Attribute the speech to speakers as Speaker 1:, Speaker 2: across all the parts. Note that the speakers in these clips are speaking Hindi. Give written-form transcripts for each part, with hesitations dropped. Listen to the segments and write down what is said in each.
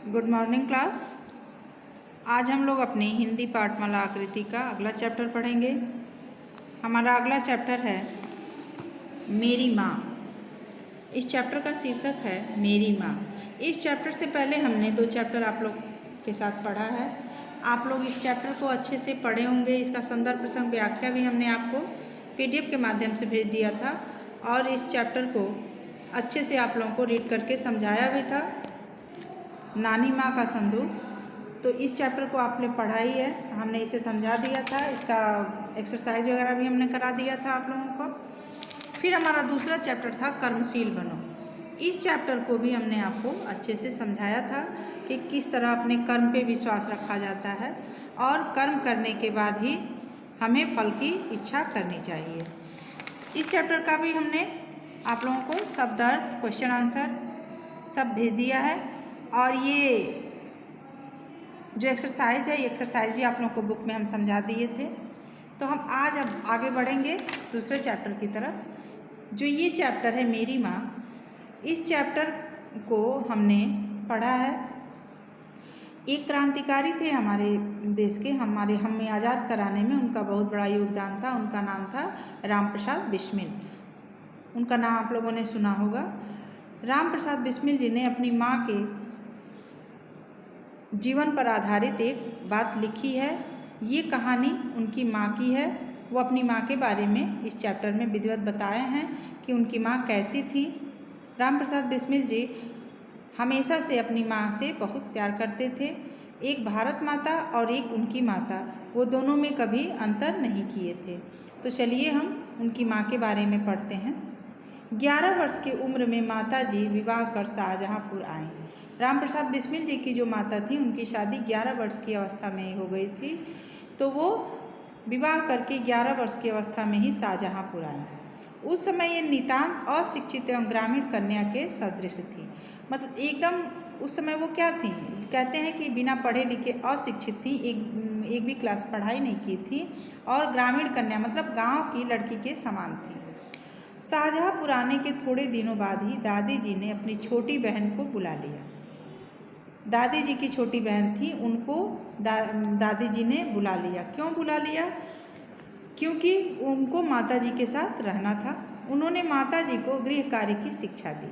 Speaker 1: Good morning class. आज हम लोग अपनी हिंदी पाठमाला आकृति का अगला चैप्टर पढ़ेंगे। हमारा अगला चैप्टर है मेरी माँ। इस चैप्टर का शीर्षक है मेरी माँ। इस चैप्टर से पहले हमने 2 चैप्टर आप लोग के साथ पढ़ा है। आप लोग इस चैप्टर को अच्छे से पढ़े होंगे। इसका संदर्भ प्रसंग व्याख्या भी हमने आपको PDF के माध्यम से भेज दिया था और इस चैप्टर को अच्छे से आप लोगों को रीड करके समझाया भी था। नानी माँ का संदूक, तो इस चैप्टर को आपने पढ़ा ही है, हमने इसे समझा दिया था। इसका एक्सरसाइज वगैरह भी हमने करा दिया था आप लोगों को। फिर हमारा दूसरा चैप्टर था कर्मशील बनो। इस चैप्टर को भी हमने आपको अच्छे से समझाया था कि किस तरह अपने कर्म पे विश्वास रखा जाता है और कर्म करने के बाद ही हमें फल की इच्छा करनी चाहिए। इस चैप्टर का भी हमने आप लोगों को शब्द अर्थ, क्वेश्चन आंसर सब भेज दिया है और ये जो एक्सरसाइज है, ये एक्सरसाइज भी आप लोगों को बुक में हम समझा दिए थे। तो हम आज अब आगे बढ़ेंगे दूसरे चैप्टर की तरफ। जो ये चैप्टर है मेरी माँ, इस चैप्टर को हमने पढ़ा है। एक क्रांतिकारी थे हमारे देश के, हमें आज़ाद कराने में उनका बहुत बड़ा योगदान था। उनका नाम था राम प्रसाद बिस्मिल। उनका नाम आप लोगों ने सुना होगा। राम प्रसाद बिस्मिल जी ने अपनी माँ के जीवन पर आधारित एक बात लिखी है। ये कहानी उनकी माँ की है। वो अपनी माँ के बारे में इस चैप्टर में विधिवत बताए हैं कि उनकी माँ कैसी थी। राम प्रसाद बिस्मिल जी हमेशा से अपनी माँ से बहुत प्यार करते थे। एक भारत माता और एक उनकी माता, वो दोनों में कभी अंतर नहीं किए थे। तो चलिए हम उनकी माँ के बारे में पढ़ते हैं। 11 वर्ष की उम्र में माता जी विवाह कर शाहजहाँपुर आईं। राम प्रसाद बिस्मिल जी की जो माता थी, उनकी शादी 11 वर्ष की अवस्था में हो गई थी। तो वो विवाह करके 11 वर्ष की अवस्था में ही शाहजहाँपुर आईं। उस समय ये नितांत अशिक्षित एवं ग्रामीण कन्या के सदृश थी। मतलब एकदम उस समय वो क्या थी, कहते हैं कि बिना पढ़े लिखे अशिक्षित थी, एक भी क्लास पढ़ाई नहीं की थी और ग्रामीण कन्या मतलब गाँव की लड़की के समान थी। शाहजहाँपुर आने के थोड़े दिनों बाद ही दादी जी ने अपनी छोटी बहन को बुला लिया। दादी जी की छोटी बहन थी, उनको दादी जी ने बुला लिया। क्यों बुला लिया? क्योंकि उनको माता जी के साथ रहना था। उन्होंने माता जी को गृह कार्य की शिक्षा दी।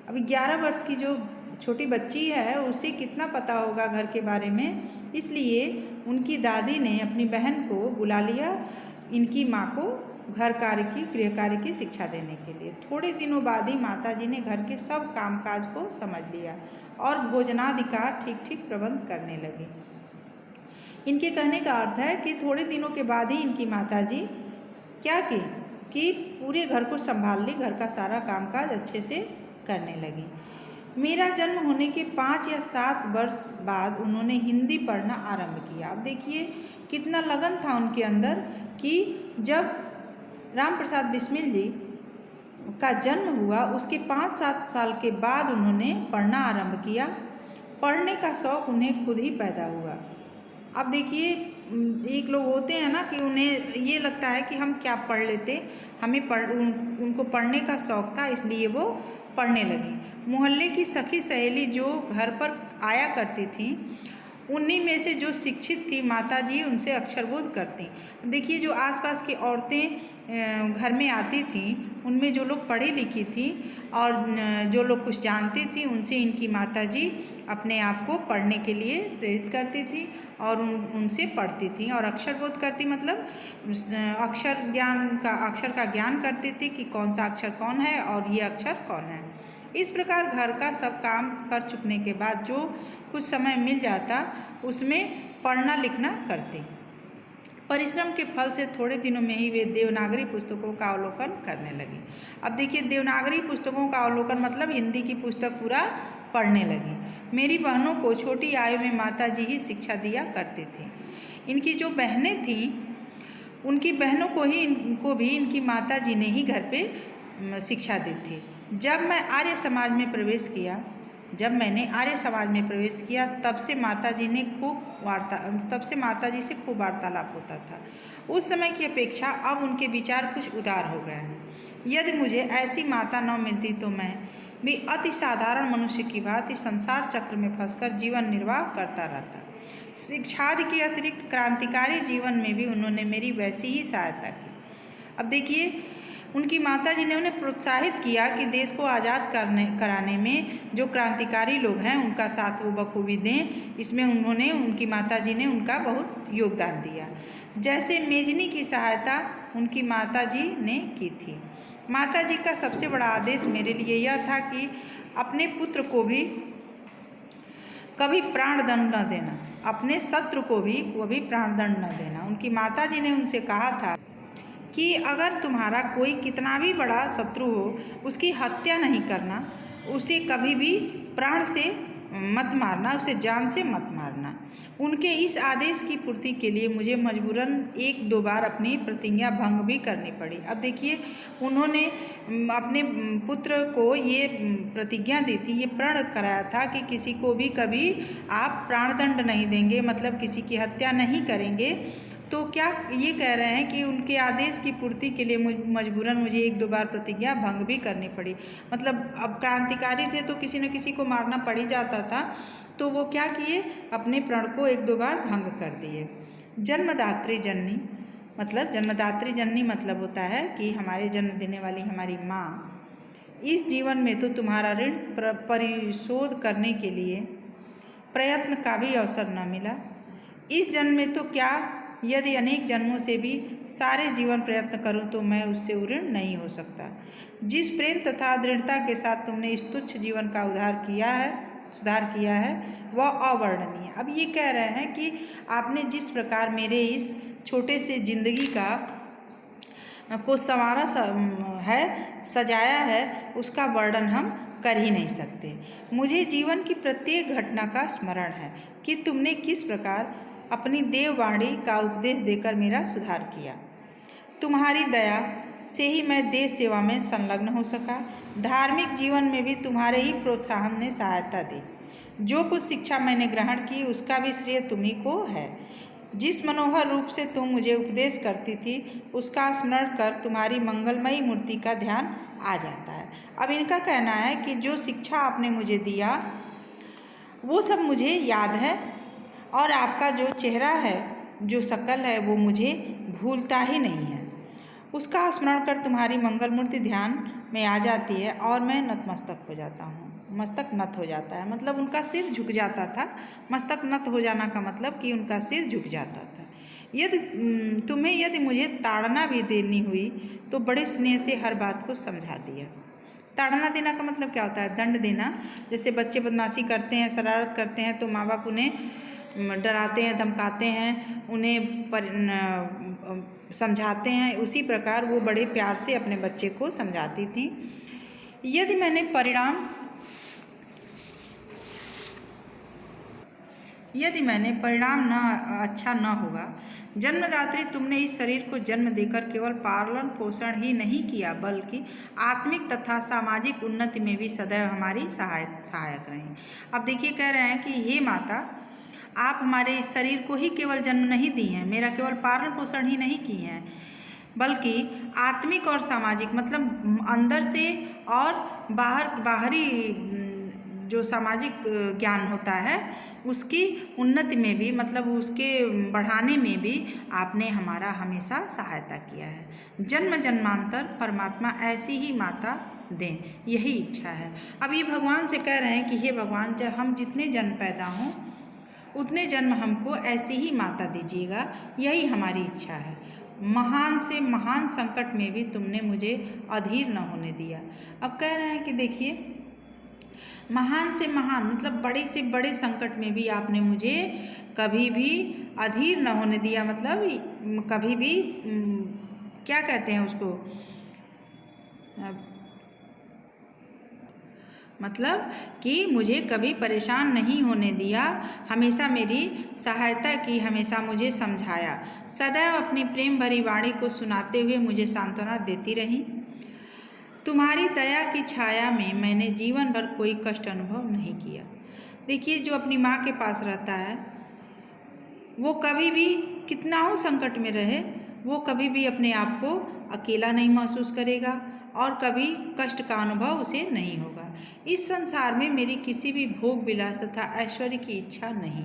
Speaker 1: अभी 11 वर्ष की जो छोटी बच्ची है, उसे कितना पता होगा घर के बारे में, इसलिए उनकी दादी ने अपनी बहन को बुला लिया इनकी माँ को घर कार्य की, गृह कार्य की शिक्षा देने के लिए। थोड़े दिनों बाद ही माता जी ने घर के सब कामकाज को समझ लिया और भोजनादि का ठीक प्रबंध करने लगे। इनके कहने का अर्थ है कि थोड़े दिनों के बाद ही इनकी माता जी क्या की कि पूरे घर को संभाल ली, घर का सारा कामकाज अच्छे से करने लगी। मेरा जन्म होने के 5 या 7 वर्ष बाद उन्होंने हिंदी पढ़ना आरंभ किया। अब देखिए कितना लगन था उनके अंदर कि जब राम प्रसाद बिस्मिल जी का जन्म हुआ, उसके 5-7 साल के बाद उन्होंने पढ़ना आरंभ किया। पढ़ने का शौक़ उन्हें खुद ही पैदा हुआ। अब देखिए एक लोग होते हैं ना कि उन्हें ये लगता है कि हम क्या पढ़ लेते, हमें उनको पढ़ने का शौक़ था, इसलिए वो पढ़ने लगी। मोहल्ले की सखी सहेली जो घर पर आया करती थी, उन्हीं में से जो शिक्षित थी माता जी उनसे अक्षरबोध करती। देखिए जो आसपास की औरतें घर में आती थीं, उनमें जो लोग पढ़ी लिखी थी और जो लोग कुछ जानती थी, उनसे इनकी माता जी अपने आप को पढ़ने के लिए प्रेरित करती थी और उनसे पढ़ती थी और अक्षरबोध करती, मतलब अक्षर का ज्ञान करती थी कि कौन सा अक्षर कौन है और ये अक्षर कौन है। इस प्रकार घर का सब काम कर चुकने के बाद जो कुछ समय मिल जाता, उसमें पढ़ना लिखना करते। परिश्रम के फल से थोड़े दिनों में ही वे देवनागरी पुस्तकों का अवलोकन करने लगी। अब देखिए देवनागरी पुस्तकों का अवलोकन मतलब हिंदी की पुस्तक पूरा पढ़ने लगी। मेरी बहनों को छोटी आयु में माता जी ही शिक्षा दिया करते थे। इनकी जो बहनें थीं, उनकी बहनों को भी इनकी माता जी ने ही घर पे शिक्षा दी थी। जब मैंने आर्य समाज में प्रवेश किया तब से माता जी से खूब वार्तालाप होता था। उस समय की अपेक्षा अब उनके विचार कुछ उदार हो गए हैं। यदि मुझे ऐसी माता न मिलती तो मैं भी अति साधारण मनुष्य की भांति संसार चक्र में फंसकर जीवन निर्वाह करता रहता। शिक्षादि के अतिरिक्त क्रांतिकारी जीवन में भी उन्होंने मेरी वैसी ही सहायता की। अब देखिए, उनकी माताजी ने उन्हें प्रोत्साहित किया कि देश को आज़ाद कराने में जो क्रांतिकारी लोग हैं उनका साथ वो बखूबी दें। इसमें उनकी माताजी ने उनका बहुत योगदान दिया। जैसे मेजनी की सहायता उनकी माताजी ने की थी। माताजी का सबसे बड़ा आदेश मेरे लिए यह था कि अपने पुत्र को भी कभी प्राणदंड न देना, अपने शत्रु को भी कभी प्राणदंड न देना। उनकी माताजी ने उनसे कहा था कि अगर तुम्हारा कोई कितना भी बड़ा शत्रु हो, उसकी हत्या नहीं करना, उसे कभी भी प्राण से मत मारना, उसे जान से मत मारना। उनके इस आदेश की पूर्ति के लिए मुझे मजबूरन 1-2 बार अपनी प्रतिज्ञा भंग भी करनी पड़ी। अब देखिए, उन्होंने अपने पुत्र को ये प्रतिज्ञा दी थी, ये प्रण कराया था कि किसी को भी कभी आप प्राणदंड नहीं देंगे, मतलब किसी की हत्या नहीं करेंगे। तो क्या ये कह रहे हैं कि उनके आदेश की पूर्ति के लिए मजबूरन मुझे 1-2 बार प्रतिज्ञा भंग भी करनी पड़ी। मतलब अब क्रांतिकारी थे तो किसी न किसी को मारना पड़ ही जाता था, तो वो क्या किए, अपने प्रण को 1-2 बार भंग कर दिए। जन्मदात्री जननी मतलब होता है कि हमारे जन्म देने वाली हमारी माँ, इस जीवन में तो तुम्हारा ऋण परिशोध करने के लिए प्रयत्न का भी अवसर न मिला। इस जन्म में तो क्या, यदि अनेक जन्मों से भी सारे जीवन प्रयत्न करूं तो मैं उससे ऋण नहीं हो सकता। जिस प्रेम तथा दृढ़ता के साथ तुमने इस तुच्छ जीवन का सुधार किया है वह अवर्णनीय। अब ये कह रहे हैं कि आपने जिस प्रकार मेरे इस छोटे से जिंदगी को संवारा है, सजाया है, उसका वर्णन हम कर ही नहीं सकते। मुझे जीवन की प्रत्येक घटना का स्मरण है कि तुमने किस प्रकार अपनी देववाणी का उपदेश देकर मेरा सुधार किया। तुम्हारी दया से ही मैं देश सेवा में संलग्न हो सका। धार्मिक जीवन में भी तुम्हारे ही प्रोत्साहन ने सहायता दी। जो कुछ शिक्षा मैंने ग्रहण की उसका भी श्रेय तुम्ही को है। जिस मनोहर रूप से तुम मुझे उपदेश करती थी उसका स्मरण कर तुम्हारी मंगलमयी मूर्ति का ध्यान आ जाता है। अब इनका कहना है कि जो शिक्षा आपने मुझे दिया वो सब मुझे याद है, और आपका जो चेहरा है, जो शकल है, वो मुझे भूलता ही नहीं है। उसका स्मरण कर तुम्हारी मंगल मूर्ति ध्यान में आ जाती है और मैं नतमस्तक हो जाता हूँ। मस्तक नत हो जाता है, मतलब उनका सिर झुक जाता था। मस्तक नत हो जाना का मतलब कि उनका सिर झुक जाता था। यदि मुझे ताड़ना भी देनी हुई तो बड़े स्नेह से हर बात को समझा दिया। ताड़ना देना का मतलब क्या होता है? दंड देना। जैसे बच्चे बदमाशी करते हैं, शरारत करते हैं तो माँ बाप उन्हें डराते हैं, धमकाते हैं, उन्हें समझाते हैं। उसी प्रकार वो बड़े प्यार से अपने बच्चे को समझाती थी। यदि मैंने परिणाम अच्छा न होगा। जन्मदात्री, तुमने इस शरीर को जन्म देकर केवल पालन पोषण ही नहीं किया बल्कि आत्मिक तथा सामाजिक उन्नति में भी सदैव हमारी सहायक रही। अब देखिए, कह रहे हैं कि हे माता, आप हमारे इस शरीर को ही केवल जन्म नहीं दी हैं, मेरा केवल पालन पोषण ही नहीं की हैं, बल्कि आत्मिक और सामाजिक, मतलब अंदर से और बाहरी जो सामाजिक ज्ञान होता है उसकी उन्नति में भी, मतलब उसके बढ़ाने में भी आपने हमारा हमेशा सहायता किया है। जन्म जन्मांतर परमात्मा ऐसी ही माता दें, यही इच्छा है। अब ये भगवान से कह रहे हैं कि हे भगवान, जब हम जितने जन्म पैदा हों उतने जन्म हमको ऐसी ही माता दीजिएगा, यही हमारी इच्छा है। महान से महान संकट में भी तुमने मुझे अधीर न होने दिया। अब कह रहे हैं कि देखिए, महान से महान मतलब बड़े से बड़े संकट में भी आपने मुझे कभी भी अधीर न होने दिया। मतलब कभी भी क्या कहते हैं उसको, मतलब कि मुझे कभी परेशान नहीं होने दिया, हमेशा मेरी सहायता की, हमेशा मुझे समझाया, सदैव अपनी प्रेम भरी वाणी को सुनाते हुए मुझे सांत्वना देती रही। तुम्हारी दया की छाया में मैंने जीवन भर कोई कष्ट अनुभव नहीं किया। देखिए, जो अपनी माँ के पास रहता है वो कभी भी कितना हो संकट में रहे, वो कभी भी अपने आप को अकेला नहीं महसूस करेगा और कभी कष्ट का अनुभव उसे नहीं होगा। इस संसार में मेरी किसी भी भोग विलास तथा ऐश्वर्य की इच्छा नहीं,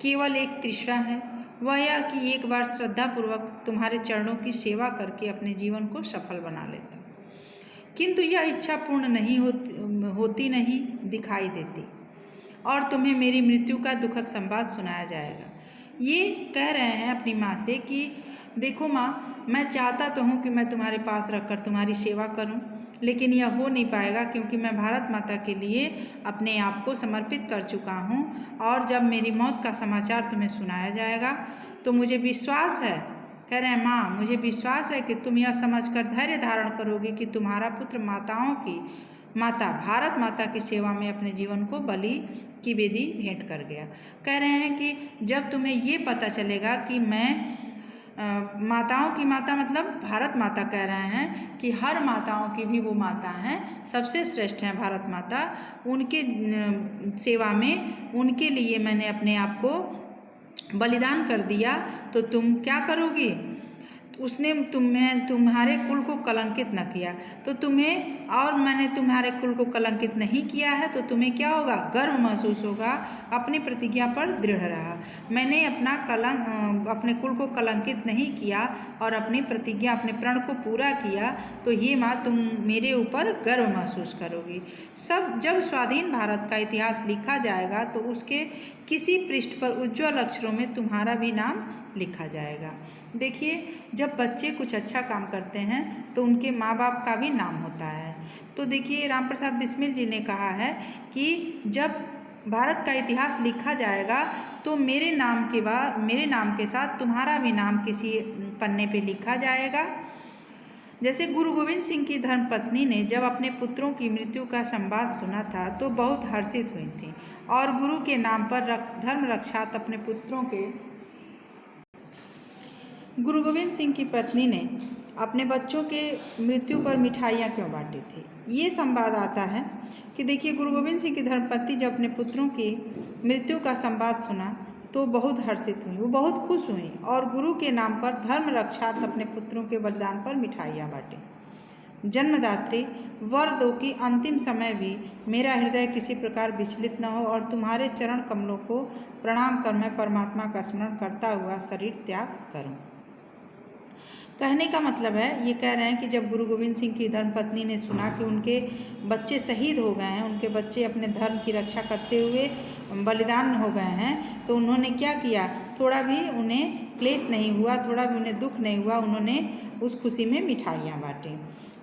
Speaker 1: केवल एक तृष्णा है, वह यह कि एक बार श्रद्धापूर्वक तुम्हारे चरणों की सेवा करके अपने जीवन को सफल बना लेता। किंतु यह इच्छा पूर्ण नहीं होती नहीं दिखाई देती और तुम्हें मेरी मृत्यु का दुखद संवाद सुनाया जाएगा। ये कह रहे हैं अपनी माँ से कि देखो माँ, मैं चाहता तो हूँ कि मैं तुम्हारे पास रखकर तुम्हारी सेवा करूँ, लेकिन यह हो नहीं पाएगा क्योंकि मैं भारत माता के लिए अपने आप को समर्पित कर चुका हूँ और जब मेरी मौत का समाचार तुम्हें सुनाया जाएगा तो मुझे विश्वास है, कह रहे हैं माँ, मुझे विश्वास है कि तुम यह समझकर धैर्य धारण करोगी कि तुम्हारा पुत्र माताओं की माता भारत माता की सेवा में अपने जीवन को बलि की वेदी भेंट कर गया। कह रहे हैं कि जब तुम्हें ये पता चलेगा कि मैं माताओं की माता मतलब भारत माता कह रहे हैं कि हर माताओं की भी वो माता हैं, सबसे श्रेष्ठ हैं भारत माता, उनके सेवा में उनके लिए मैंने अपने आप को बलिदान कर दिया, तो तुम क्या करोगी? उसने तुम्हारे कुल को कलंकित न किया तो तुम्हें, और मैंने तुम्हारे कुल को कलंकित नहीं किया है तो तुम्हें क्या होगा? गर्व महसूस होगा, अपनी प्रतिज्ञा पर दृढ़ रहा। मैंने अपने कुल को कलंकित नहीं किया और अपनी प्रतिज्ञा, अपने प्रण को पूरा किया, तो ये माँ तुम मेरे ऊपर गर्व महसूस करोगी। जब स्वाधीन भारत का इतिहास लिखा जाएगा तो उसके किसी पृष्ठ पर उज्ज्वल अक्षरों में तुम्हारा भी नाम लिखा जाएगा। देखिए, जब बच्चे कुछ अच्छा काम करते हैं तो उनके माँ बाप का भी नाम होता है। तो देखिए, राम प्रसाद बिस्मिल जी ने कहा है कि जब भारत का इतिहास लिखा जाएगा तो मेरे नाम के साथ तुम्हारा भी नाम किसी पन्ने पे लिखा जाएगा। जैसे गुरु गोविंद सिंह की धर्मपत्नी ने जब अपने पुत्रों की मृत्यु का संवाद सुना था तो बहुत हर्षित हुई थी और गुरु के नाम पर धर्म रक्षार्थ अपने पुत्रों के गुरु गोविंद सिंह की पत्नी ने अपने बच्चों के मृत्यु पर मिठाइयाँ क्यों बांटी थी? ये संवाद आता है कि देखिए, गुरु गोविंद सिंह की धर्मपत्नी जब अपने पुत्रों की मृत्यु का संवाद सुना तो बहुत हर्षित हुई, वो बहुत खुश हुई और गुरु के नाम पर धर्म रक्षार्थ अपने पुत्रों के बलिदान पर मिठाइयाँ बांटी। जन्मदात्री, वर दो कि अंतिम समय भी मेरा हृदय किसी प्रकार विचलित न हो और तुम्हारे चरण कमलों को प्रणाम कर मैं परमात्मा का स्मरण करता हुआ शरीर त्याग करूं। कहने का मतलब है, ये कह रहे हैं कि जब गुरु गोविंद सिंह की धर्मपत्नी ने सुना कि उनके बच्चे शहीद हो गए हैं, उनके बच्चे अपने धर्म की रक्षा करते हुए बलिदान हो गए हैं, तो उन्होंने क्या किया? थोड़ा भी उन्हें क्लेश नहीं हुआ, थोड़ा भी उन्हें दुख नहीं हुआ, उन्होंने उस खुशी में मिठाइयाँ बांटी।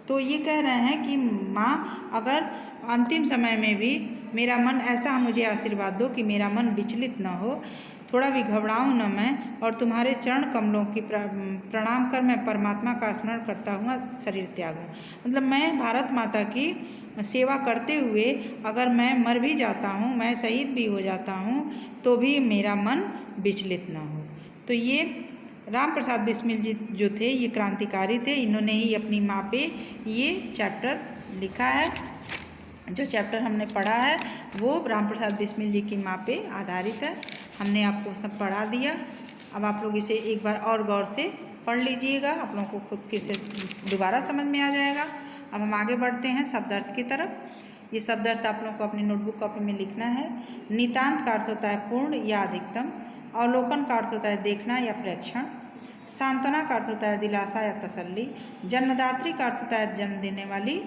Speaker 1: तो ये कह रहे हैं कि माँ, अगर अंतिम समय में भी मेरा मन ऐसा, मुझे आशीर्वाद दो कि मेरा मन विचलित न हो, थोड़ा भी घबराऊं न मैं, और तुम्हारे चरण कमलों की प्रणाम कर मैं परमात्मा का स्मरण करता हुआ शरीर त्यागूं। मतलब मैं भारत माता की सेवा करते हुए अगर मैं मर भी जाता हूँ, मैं शहीद भी हो जाता हूँ, तो भी मेरा मन विचलित न हो। तो ये राम प्रसाद बिस्मिल जी जो थे, ये क्रांतिकारी थे, इन्होंने ही अपनी माँ पे ये चैप्टर लिखा है। जो चैप्टर हमने पढ़ा है वो राम प्रसाद बिस्मिल जी की माँ पे आधारित है। हमने आपको सब पढ़ा दिया। अब आप लोग इसे एक बार और गौर से पढ़ लीजिएगा, आप लोगों को खुद फिर से दोबारा समझ में आ जाएगा। अब हम आगे बढ़ते हैं शब्दार्थ की तरफ। ये शब्दार्थ आप लोगों को अपनी नोटबुक कॉपी में लिखना है। नितांत का अर्थ होता है पूर्ण या अधिकतम। अवलोकन का अर्थ होता है देखना या प्रेक्षण। सांत्वना का अर्थ होता है दिलासा या तसल्ली। जन्मदात्री का अर्थ होता है जन्म देने वाली,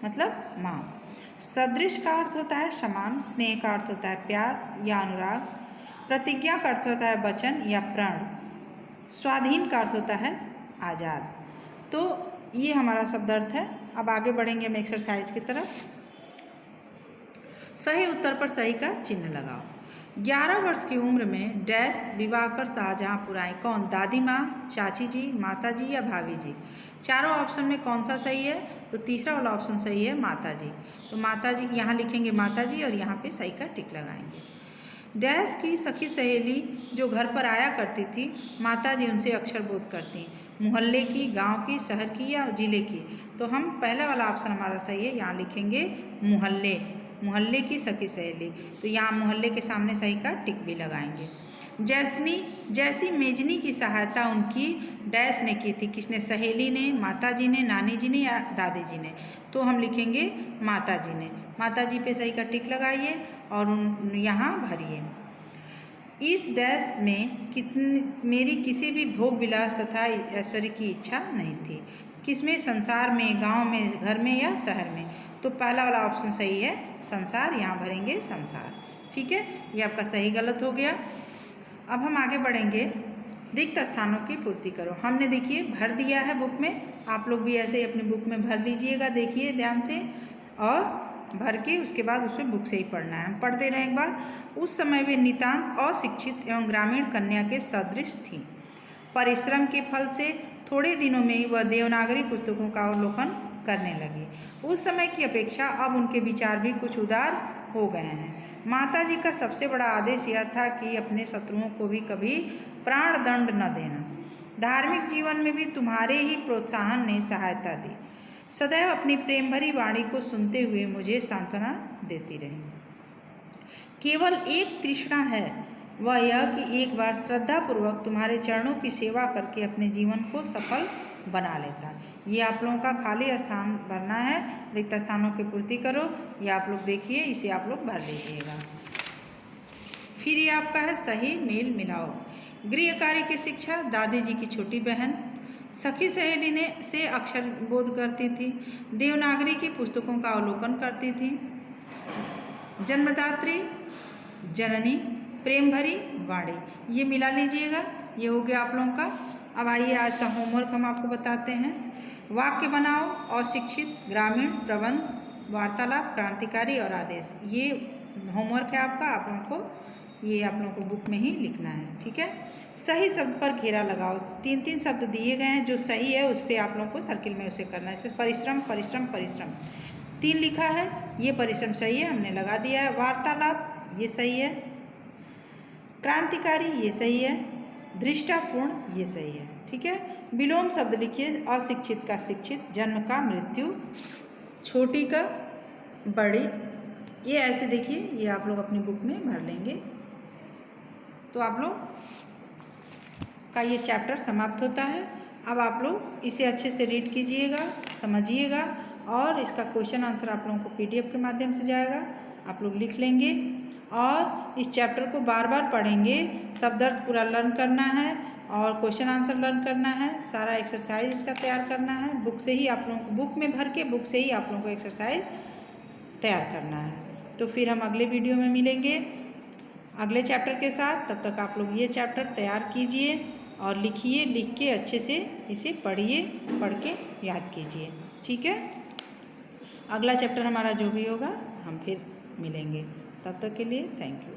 Speaker 1: मतलब माँ। सदृश का अर्थ होता है समान। स्नेह का अर्थ होता है प्यार या अनुराग। प्रतिज्ञा का अर्थ होता है वचन या प्रण। स्वाधीन का अर्थ होता है आज़ाद। तो ये हमारा शब्दार्थ है। अब आगे बढ़ेंगे हम एक्सरसाइज की तरफ। सही उत्तर पर सही का चिन्ह लगाओ। 11 वर्ष की उम्र में डैश विवाह कर शाहजहाँपुर आई। कौन? दादी माँ, चाची जी, माता जी या भाभी जी। चारों ऑप्शन में कौन सा सही है? तो तीसरा वाला ऑप्शन सही है, माता जी। तो माता जी यहाँ लिखेंगे माता जी और यहाँ पे सही का टिक लगाएंगे। डैश की सखी सहेली जो घर पर आया करती थी, माता जी उनसे अक्षर बोध करती। मोहल्ले की, गांव की, शहर की या जिले की। तो हम पहला वाला ऑप्शन हमारा सही है, यहाँ लिखेंगे मोहल्ले। मोहल्ले की सखी सहेली, तो यहाँ मोहल्ले के सामने सही का टिक भी लगाएंगे। जैसी मेजनी की सहायता उनकी डैश ने की थी। किसने? सहेली ने, माता जी ने, नानी जी ने या दादी जी ने। तो हम लिखेंगे माता जी ने। माता जी पे सही का टिक लगाइए और यहाँ भरिए। इस डैश में मेरी किसी भी भोग विलास तथा ऐश्वर्य की इच्छा नहीं थी। किसमें? संसार में, गांव में, घर में या शहर में। तो पहला वाला ऑप्शन सही है, संसार। यहाँ भरेंगे संसार। ठीक है, ये आपका सही गलत हो गया। अब हम आगे बढ़ेंगे। रिक्त स्थानों की पूर्ति करो। हमने देखिए भर दिया है बुक में, आप लोग भी ऐसे ही अपनी बुक में भर लीजिएगा, देखिए ध्यान से, और भर के उसके बाद उसे बुक से ही पढ़ना है। हम पढ़ दे रहे हैं एक बार। उस समय वे नितांत अशिक्षित एवं ग्रामीण कन्या के सदृश थीं। परिश्रम के फल से थोड़े दिनों में ही वह देवनागरी पुस्तकों का अवलोकन करने लगी। उस समय की अपेक्षा अब उनके विचार भी कुछ उदार हो गए हैं। माता जी का सबसे बड़ा आदेश यह था कि अपने शत्रुओं को भी कभी प्राण दंड न देना। धार्मिक जीवन में भी तुम्हारे ही प्रोत्साहन ने सहायता दी। सदैव अपनी प्रेम भरी वाणी को सुनते हुए मुझे सांत्वना देती रही। केवल एक तृष्णा है, वह यह कि एक बार श्रद्धापूर्वक तुम्हारे चरणों की सेवा करके अपने जीवन को सफल बना लेता। ये आप लोगों का खाली स्थान भरना है। रिक्त स्थानों की पूर्ति करो। ये आप लोग देखिए, इसे आप लोग भर लीजिएगा। फिर ये आपका है सही मेल मिलाओ। गृह कार्य की शिक्षा दादी जी की छोटी बहन सखी सहेली ने से अक्षर बोध करती थी। देवनागरी की पुस्तकों का अवलोकन करती थी। जन्मदात्री जननी प्रेम भरी वाणी, ये मिला लीजिएगा। ये हो गया आप लोगों का। अब आइए आज का होमवर्क हम आपको बताते हैं। वाक्य बनाओ। अशिक्षित, ग्रामीण, प्रबंध, वार्तालाप, क्रांतिकारी और आदेश। ये होमवर्क है आपका। आप लोगों को ये आप लोगों को बुक में ही लिखना है। ठीक है। सही शब्द पर घेरा लगाओ। 3 शब्द दिए गए हैं, जो सही है उस पर आप लोगों को सर्किल में उसे करना है। जैसे परिश्रम, परिश्रम, परिश्रम 3 लिखा है, ये परिश्रम सही है, हमने लगा दिया है। वार्तालाप ये सही है। क्रांतिकारी ये सही है। धृष्टापूर्ण ये सही है। ठीक है। विलोम शब्द लिखिए। अशिक्षित का शिक्षित, जन्म का मृत्यु, छोटी का बड़ी। ये ऐसे देखिए, ये आप लोग अपनी बुक में भर लेंगे तो आप लोग का ये चैप्टर समाप्त होता है। अब आप लोग इसे अच्छे से रीड कीजिएगा, समझिएगा, और इसका क्वेश्चन आंसर आप लोगों को PDF के माध्यम से जाएगा, आप लोग लिख लेंगे और इस चैप्टर को बार बार पढ़ेंगे। शब्द अर्थ पूरा लर्न करना है और क्वेश्चन आंसर लर्न करना है। सारा एक्सरसाइज इसका तैयार करना है। बुक से ही आप लोगों को, बुक में भर के बुक से ही आप लोगों को एक्सरसाइज तैयार करना है। तो फिर हम अगले वीडियो में मिलेंगे अगले चैप्टर के साथ। तब तक आप लोग ये चैप्टर तैयार कीजिए और लिखिए, लिख के अच्छे से इसे पढ़िए, पढ़ के याद कीजिए। ठीक है। अगला चैप्टर हमारा जो भी होगा हम फिर मिलेंगे। तब तक के लिए थैंक यू।